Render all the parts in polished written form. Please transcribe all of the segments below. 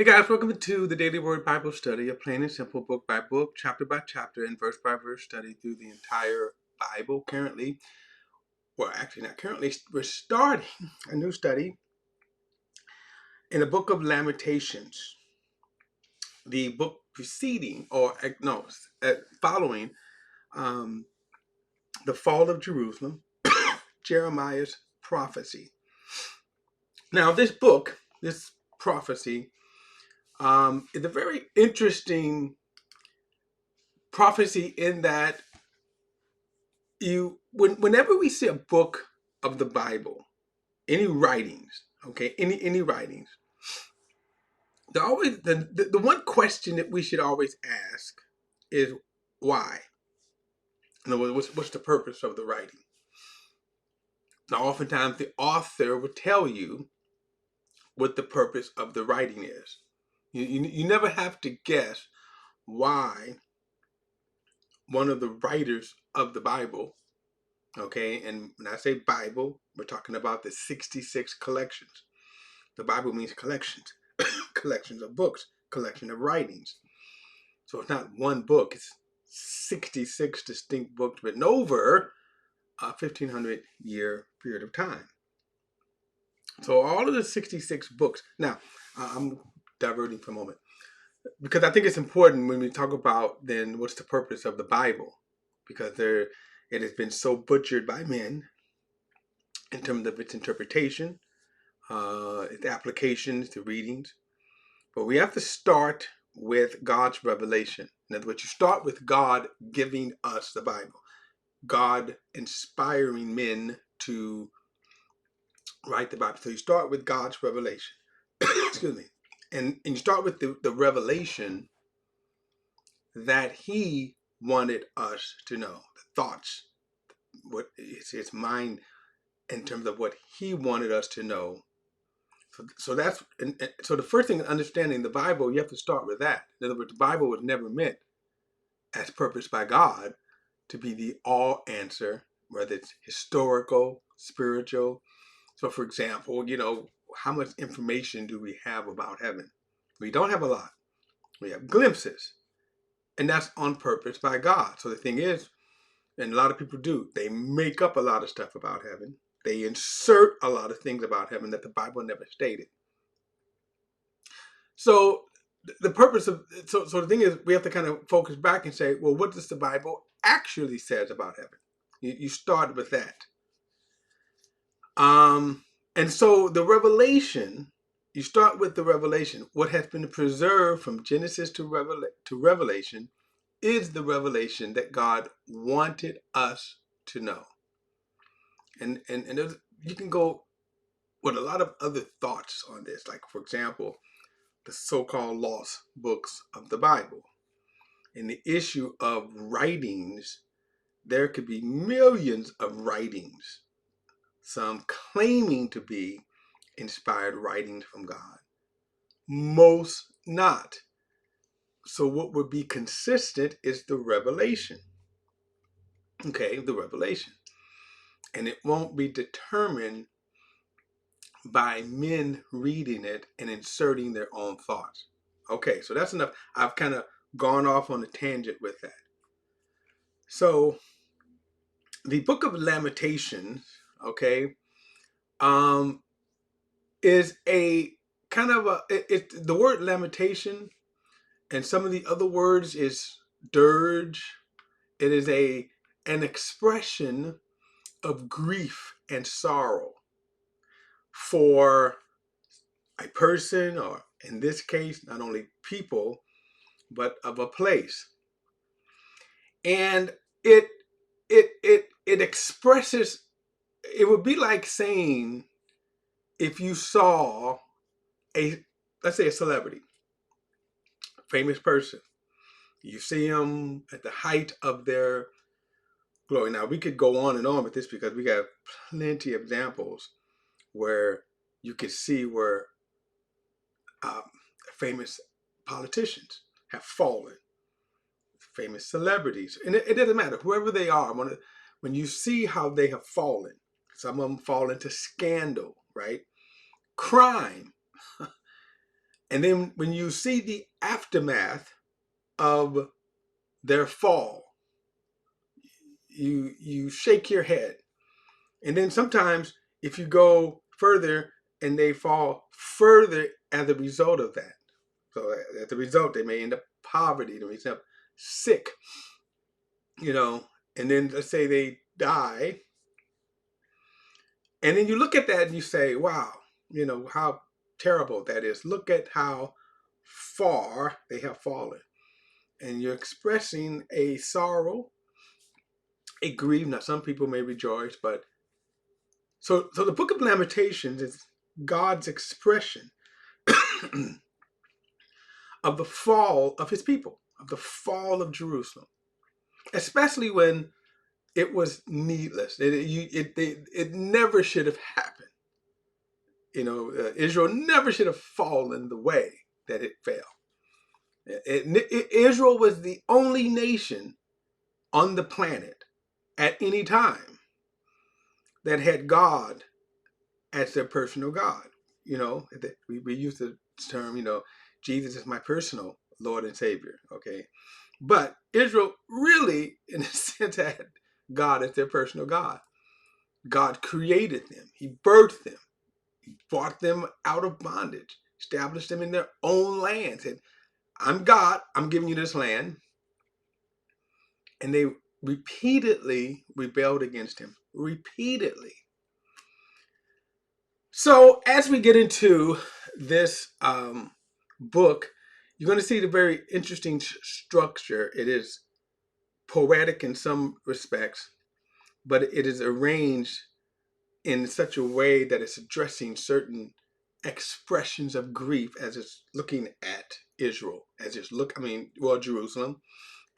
Hey guys, welcome to the Daily Word Bible Study, a plain and simple book by book, chapter by chapter, and verse by verse study through the entire Bible. Currently, well, actually not currently, we're starting a new study in the book of Lamentations, the book preceding, or no, following um, the fall of Jerusalem, Jeremiah's prophecy. Now, this prophecy, is a very interesting prophecy in that whenever we see a book of the Bible, any writings, okay, any writings, the one question that we should always ask is why. In other words, what's the purpose of the writing? Now, oftentimes the author will tell you what the purpose of the writing is. You never have to guess why one of the writers of the Bible, okay, and when I say Bible, we're talking about the 66 collections. The Bible means collections, collections of books, collection of writings. So it's not one book, it's 66 distinct books written over a 1500-year period of time. So all of the 66 books. Now, I'm diverting for a moment because I think it's important when we talk about then what's the purpose of the Bible, because it has been so butchered by men in terms of its interpretation, its applications to readings. But we have to start with God's revelation. In other words, you start with God giving us the Bible, God inspiring men to write the Bible. So you start with God's revelation. Excuse me. And you start with the revelation that He wanted us to know, the thoughts, what is His mind in terms of what He wanted us to know. So so the first thing in understanding the Bible, you have to start with that. In other words, the Bible was never meant as purposed by God to be the all answer, whether it's historical, spiritual. So, for example, how much information do we have about heaven? We don't have a lot. We have glimpses, and that's on purpose by God. So the thing is, and a lot of people do, they make up a lot of stuff about heaven. They insert a lot of things about heaven that the Bible never stated. So the purpose of so the thing is, we have to kind of focus back and say, well, what does the Bible actually says about heaven? You start with that. And so the revelation, you start with the revelation. What has been preserved from Genesis to Revelation is the revelation that God wanted us to know. And you can go with a lot of other thoughts on this, like, for example, the so-called lost books of the Bible. In the issue of writings, there could be millions of writings, some claiming to be inspired writings from God, most not. So what would be consistent is the revelation. Okay, the revelation. And it won't be determined by men reading it and inserting their own thoughts. Okay, so that's enough. I've kind of gone off on a tangent with that. So the book of Lamentations, okay, is a kind of the word lamentation, and some of the other words is dirge. It is an expression of grief and sorrow for a person, or in this case, not only people, but of a place. And it it expresses, it would be like saying, if you saw a, let's say, a celebrity, famous person, you see them at the height of their glory. Now, we could go on and on with this because we got plenty of examples where you could see where um, famous politicians have fallen, famous celebrities, and it doesn't matter, whoever they are. When you see how they have fallen, some of them fall into scandal, right? Crime. And then when you see the aftermath of their fall, you shake your head. And then sometimes if you go further and they fall further as a result of that. So as a result, they may end up poverty, they may end up sick, and then let's say they die. And then you look at that and you say, wow, how terrible that is. Look at how far they have fallen. And you're expressing a sorrow, a grief. Now, some people may rejoice, but so the book of Lamentations is God's expression of the fall of his people, of the fall of Jerusalem, especially when it was needless. It never should have happened. Israel never should have fallen the way that it fell. Israel was the only nation on the planet at any time that had God as their personal God. We use the term, Jesus is my personal Lord and Savior. Okay. But Israel really, in a sense, had God as their personal God. God created them. He birthed them. He brought them out of bondage, established them in their own land. Said, I'm God. I'm giving you this land. And they repeatedly rebelled against him. Repeatedly. So as we get into this book, you're going to see the very interesting structure. It is poetic in some respects, but it is arranged in such a way that it's addressing certain expressions of grief as it's looking at Israel, Jerusalem,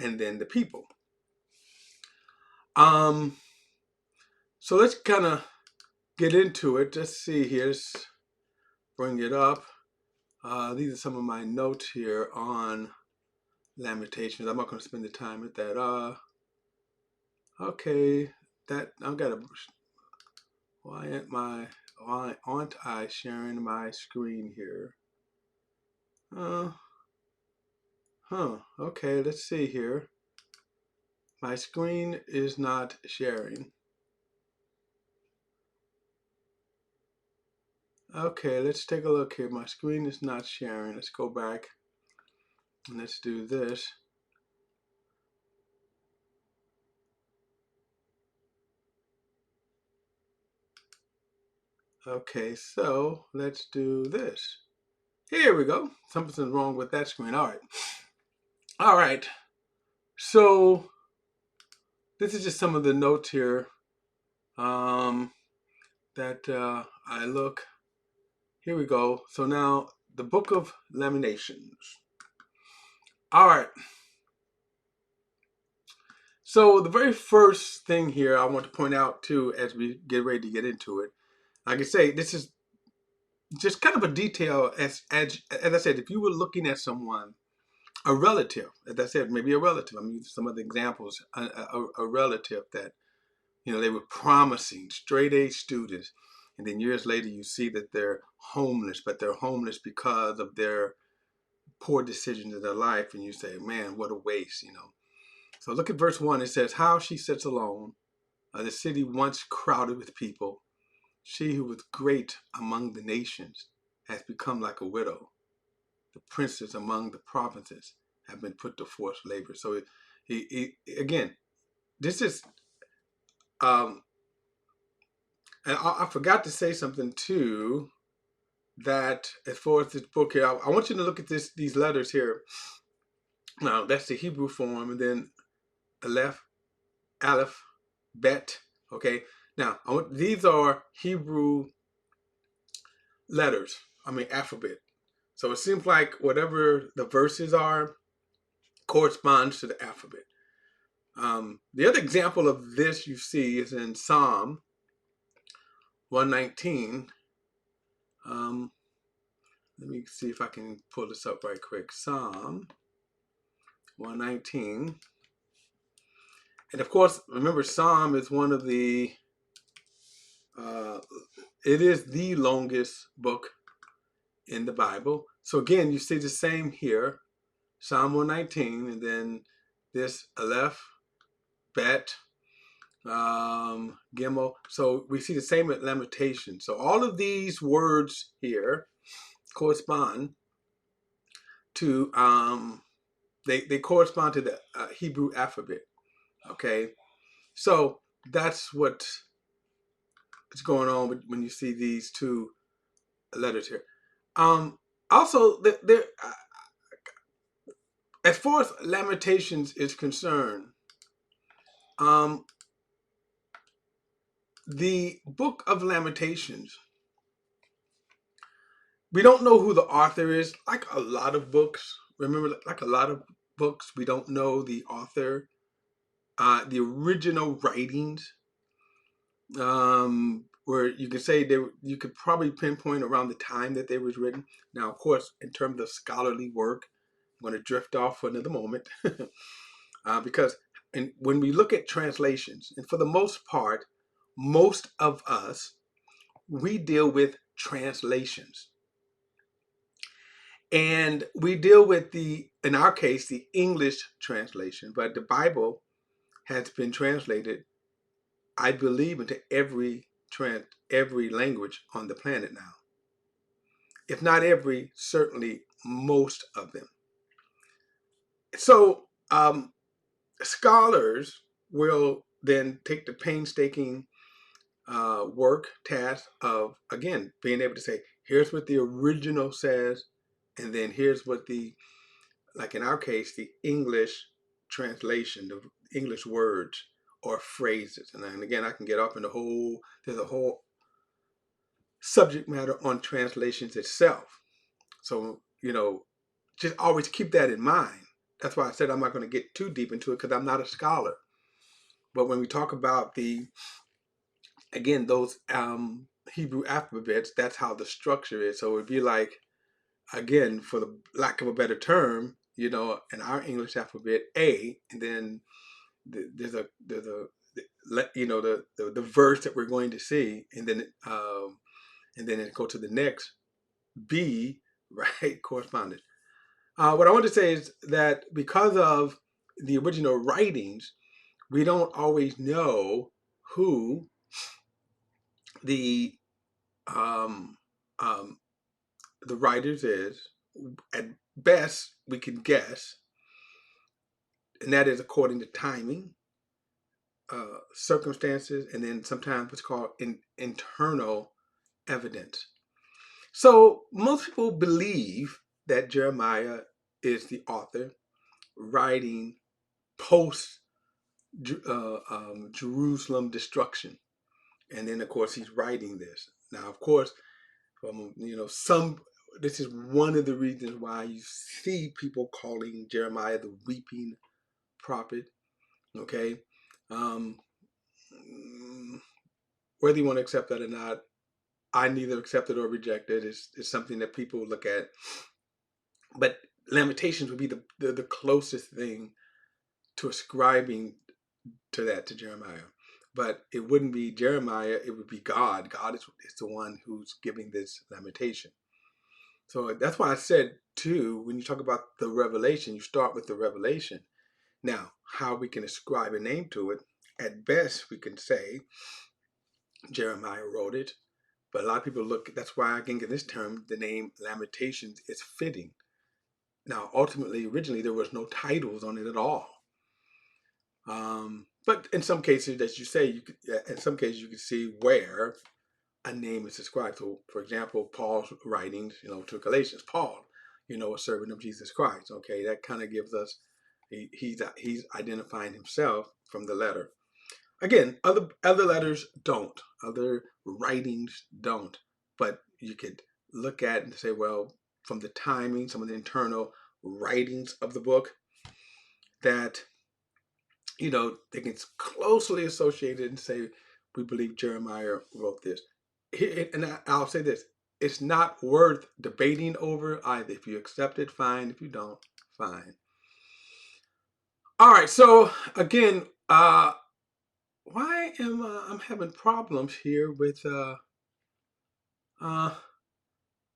and then the people. So let's kind of get into it. Let's see here. Let's bring it up. These are some of my notes here on Lamentations. I'm not going to spend the time with that. Okay, that I've got a. Why aren't I sharing my screen here? Okay, let's see here. My screen is not sharing. Okay, let's take a look here. My screen is not sharing. Let's go back and let's do this. Okay, so let's do this. Here we go. Something's wrong with that screen. All right. So this is just some of the notes here that I look. Here we go. So now the book of Lamentations. All right. So the very first thing here I want to point out too, as we get ready to get into it, like I say, this is just kind of a detail. As I said, if you were looking at someone, a relative, as I said, maybe a relative. I'm using some of the examples. A relative that they were promising, straight A students, and then years later you see that they're homeless, but they're homeless because of their poor decisions in their life, and you say, man, what a waste. So look at verse 1. It says, how she sits alone, the city once crowded with people. She who was great among the nations has become like a widow. The princes among the provinces have been put to forced labor. So again, this is, and I forgot to say something too, that as far as this book here, I want you to look at these letters here. Now that's the Hebrew form, and then Aleph, Bet. Okay. Now these are Hebrew letters. Alphabet. So it seems like whatever the verses are corresponds to the alphabet. The other example of this you see is in Psalm 119. Let me see if I can pull this up right quick. Psalm 119. And of course, remember, Psalm is one of the, it is the longest book in the Bible. So again, you see the same here, Psalm 119, and then this Aleph, Bet, Gimel. So we see the same at Lamentations. So all of these words here correspond to they correspond to the Hebrew alphabet. Okay, so that's what's going on when you see these two letters here. Also, there, as far as Lamentations is concerned, um, the book of Lamentations, we don't know who the author is. Like a lot of books, remember, like a lot of books, we don't know the author, the original writings. Where you could say you could probably pinpoint around the time that they was written. Now, of course, in terms of scholarly work, I'm going to drift off for another moment because when we look at translations, and for the most part, most of us, we deal with translations. And we deal with in our case, the English translation, but the Bible has been translated, I believe, into every language on the planet now. If not every, certainly most of them. So scholars will then take the painstaking task of, again, being able to say, here's what the original says, and then here's what like in our case, the English translation, the English words or phrases. And then again, I can get up in there's a whole subject matter on translations itself. So, just always keep that in mind. That's why I said I'm not going to get too deep into it because I'm not a scholar. But when we talk about those Hebrew alphabets, that's how the structure is. So it'd be like, again, for the lack of a better term, in our English alphabet, A, and then there's a the verse that we're going to see, and then it go to the next B, right, correspondence. What I want to say is that because of the original writings, we don't always know who the um, um, the writers is. At best, we can guess, and that is according to timing, circumstances, and then sometimes what's called internal evidence. So most people believe that Jeremiah is the author, writing post Jerusalem destruction, and then of course he's writing this. Now, of course, this is one of the reasons why you see people calling Jeremiah the weeping prophet. Okay, um, whether you want to accept that or not, I neither accept it or reject it. It's something that people look at. But Lamentations would be the closest thing to ascribing to Jeremiah. But it wouldn't be Jeremiah, it would be God. God is the one who's giving this lamentation. So that's why I said, too, when you talk about the revelation, you start with the revelation. Now, how we can ascribe a name to it, at best we can say Jeremiah wrote it. But a lot of people that's why I think in this term, the name Lamentations is fitting. Now, ultimately, originally, there was no titles on it at all. But in some cases, as you say, in some cases you can see where a name is ascribed. So, for example, Paul's writings, to Galatians, Paul, a servant of Jesus Christ. Okay, that kind of gives us he's identifying himself from the letter. Again, other letters don't, other writings don't, but you could look at and say, well, from the timing, some of the internal writings of the book, that they can closely associate it and say, we believe Jeremiah wrote this. And I'll say this, it's not worth debating over either. If you accept it, fine. If you don't, fine. All right, so again, why am I'm having problems here with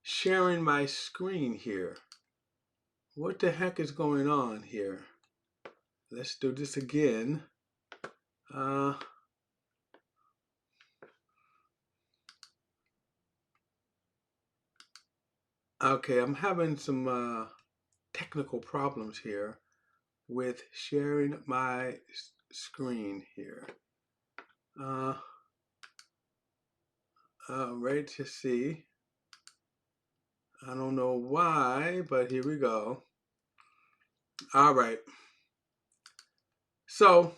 sharing my screen here. What the heck is going on here? Let's do this again. Okay, I'm having some technical problems here with sharing my screen here. Ready to see. I don't know why, but here we go. All right. So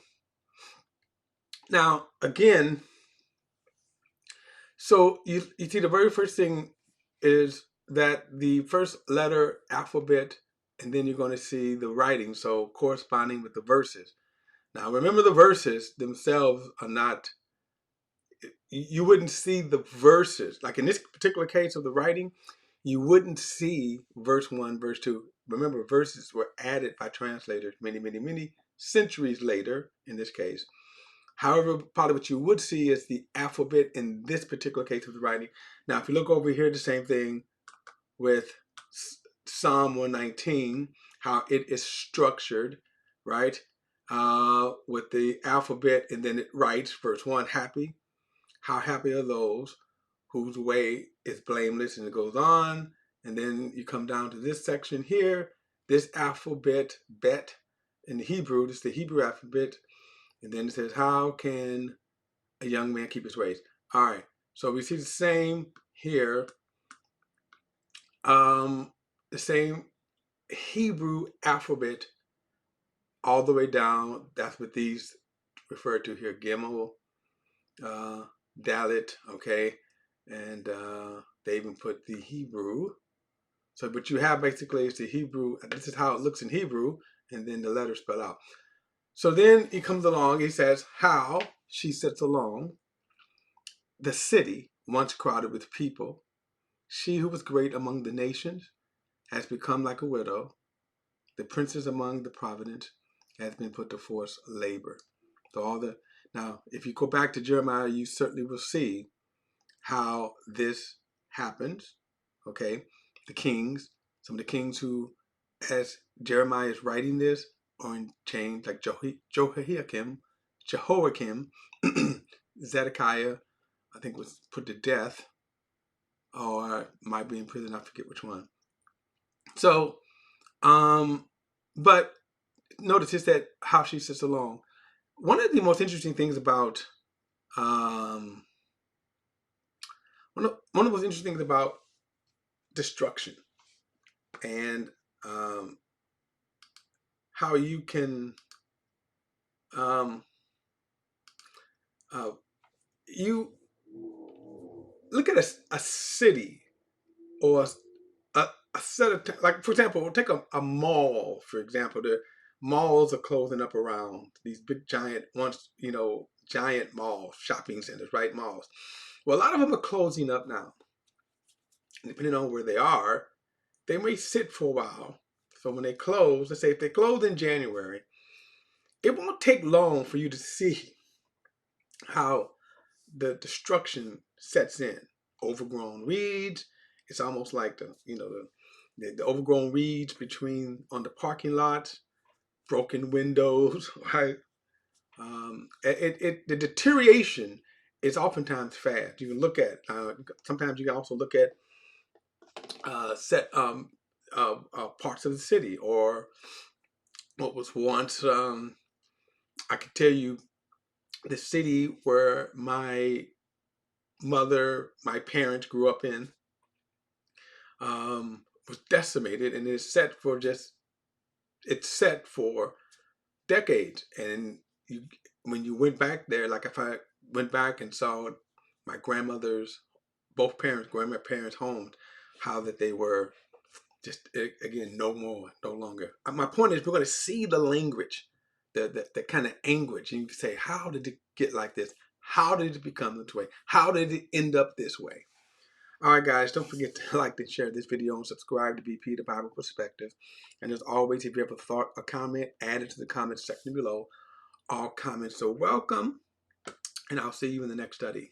now again, so you see the very first thing is that the first letter alphabet, and then you're going to see the writing, so corresponding with the verses. Now remember, the verses themselves are not, you wouldn't see the verses. Like in this particular case of the writing, you wouldn't see verse 1, verse 2. Remember, verses were added by translators many centuries later in this case. However, probably what you would see is the alphabet in this particular case of the writing. Now, if you look over here, the same thing with Psalm 119, how it is structured, right? With the alphabet, and then it writes verse 1, happy. How happy are those whose way is blameless, and it goes on. And then you come down to this section here, this alphabet, bet, in the Hebrew, this is the Hebrew alphabet. And then it says, how can a young man keep his ways? All right, so we see the same here, the same Hebrew alphabet all the way down. That's what these refer to here, Gimel, Dalet, okay? And they even put the Hebrew. So what you have basically is the Hebrew, this is how it looks in Hebrew, and then the letters spell out. So then he comes along, he says, how she sits along, the city once crowded with people. She who was great among the nations has become like a widow. The princess among the provident has been put to forced labor. So now, if you go back to Jeremiah, you certainly will see how this happens. Okay, the kings, some of the kings who, as Jeremiah is writing this, are in chains, like Jehoiakim, Zedekiah, I think was put to death, or might be in prison. I forget which one. So, but notice is that how she sits along. One of the most interesting things about one of the most interesting things about destruction, and how you can you look at a city, or a set of, like, for example, we'll take a mall, for example. The malls are closing up around these big giant, once, giant malls, shopping centers, right? Malls. Well, a lot of them are closing up now. Depending on where they are, they may sit for a while. So when they close, let's say if they close in January, it won't take long for you to see how the destruction sets in. Overgrown weeds. It's almost like the overgrown weeds on the parking lots, broken windows, right? The deterioration is oftentimes fast. You can look at, sometimes you can also look at parts of the city, or what was once, I could tell you, the city where my parents grew up in, was decimated, and it's set for decades. And when you went back there, like if I went back and saw my grandmother's, grandparents' homes, how that they were just, again, no longer. My point is, we're going to see the language, the kind of anguish, and you can say, how did it get like this? How did it become this way? How did it end up this way? All right, guys, don't forget to like and share this video, and subscribe to BP, the Bible Perspective. And as always, if you have a thought or comment, add it to the comment section below. All comments are welcome, and I'll see you in the next study.